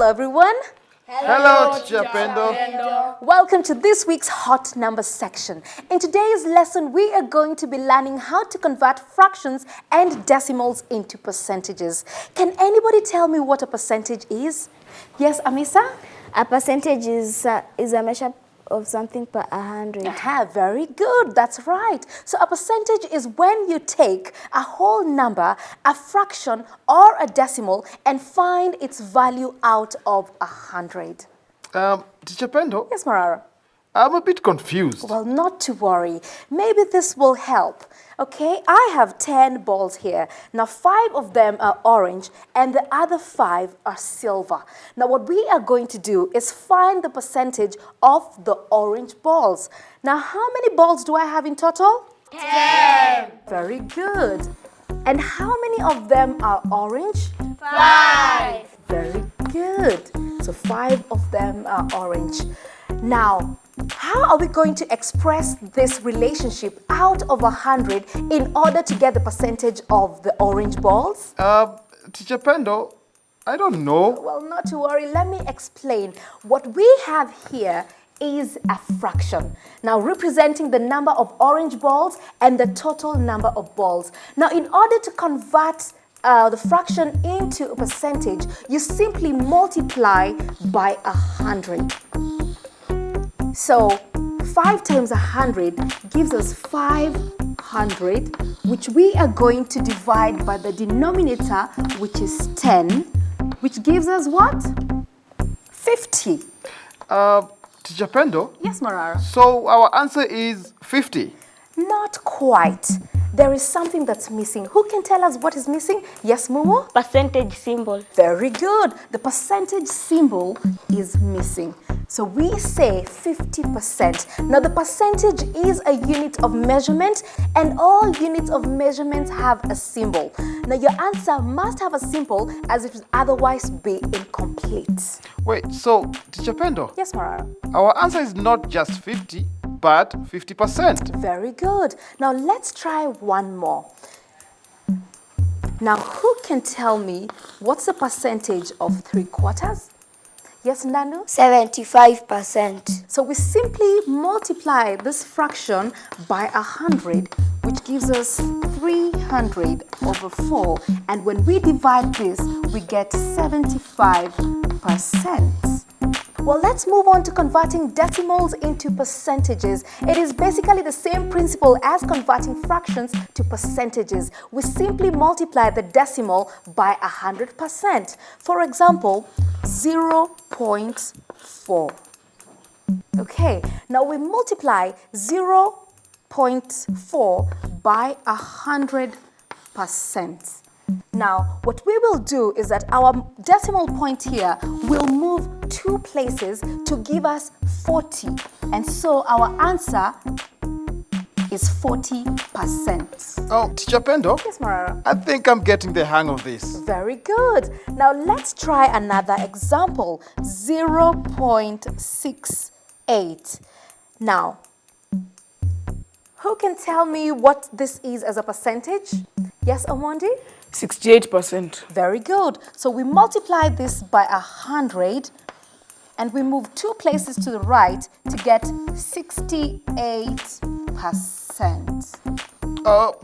Hello, everyone. Hello, Teacher Pendo. Welcome to this week's Hot Numbers section. In today's lesson, we are going to be learning how to convert fractions and decimals into percentages. Can anybody tell me what a percentage is? Yes, Amisa? A percentage is a measure of something per 100. Very good. That's right. So a percentage is when you take a whole number, a fraction, or a decimal and find its value out of 100. Teacher Pendo? Yes, Marara? I'm a bit confused. Well, not to worry. Maybe this will help. Okay, I have 10 balls here. Now, 5 of them are orange and the other 5 are silver. Now, what we are going to do is find the percentage of the orange balls. Now, how many balls do I have in total? 10. Very good. And how many of them are orange? 5. Very good. So 5 of them are orange. Now, how are we going to express this relationship out of 100 in order to get the percentage of the orange balls? Teacher Pendo, I don't know. Well, not to worry. Let me explain. What we have here is a fraction. Now, representing the number of orange balls and the total number of balls. Now, in order to convert the fraction into a percentage, you simply multiply by 100. So 5 times 100 gives us 500, which we are going to divide by the denominator, which is 10, which gives us what? 50. Teacher Pendo? Yes, Marara? So our answer is 50. Not quite. There is something that's missing. Who can tell us what is missing? Yes, Momo? Percentage symbol. Very good. The percentage symbol is missing. So we say 50%. Now the percentage is a unit of measurement and all units of measurement have a symbol. Now your answer must have a symbol as it would otherwise be incomplete. Wait, so Teacher Pendo? Yes, Marara? Our answer is not just 50, but 50%. Very good. Now let's try one more. Now who can tell me what's the percentage of 3/4? Yes, Nanu? 75%. So we simply multiply this fraction by 100, which gives us 300 over 4. And when we divide this, we get 75%. Well, let's move on to converting decimals into percentages. It is basically the same principle as converting fractions to percentages. We simply multiply the decimal by 100%. For example, 0.4. Okay, now we multiply 0.4 by 100%. Now, what we will do is that our decimal point here will move 2 places to give us 40. And so our answer is 40%. Oh, Teacher Pendo? Yes, Marara? I think I'm getting the hang of this. Very good. Now let's try another example. 0.68. Now, who can tell me what this is as a percentage? Yes, Omondi? 68%. Very good. So we multiply this by 100 and we move 2 places to the right to get 68%.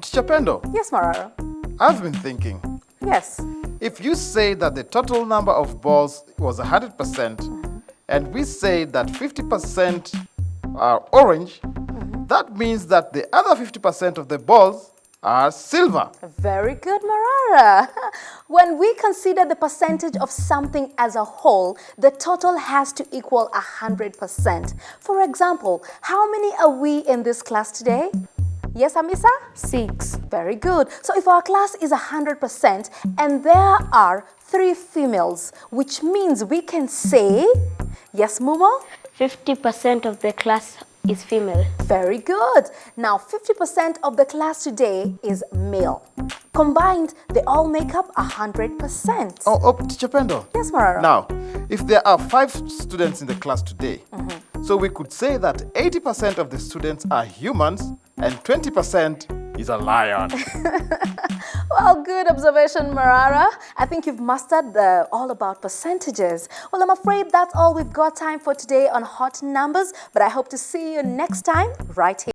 Teacher Pendo? Yes, Marara? I've been thinking. Yes. If you say that the total number of balls was 100% and we say that 50% are orange, that means that the other 50% of the balls are silver. Very good, Marara. When we consider the percentage of something as a whole, the total has to equal 100%. For example, how many are we in this class today? Yes, Amisa? 6. Very good. So if our class is 100% and there are 3 females, which means we can say, yes, Momo? 50% of the class is female. Very good. Now 50% of the class today is male. Combined, they all make up 100%. Oh, Teacher Pendo? Yes, Marara? Now, if there are 5 students in the class today, so we could say that 80% of the students are humans and 20% is a lion. Well, good observation, Marara. I think you've mastered the all about percentages. Well, I'm afraid that's all we've got time for today on Hot Numbers, but I hope to see you next time right here.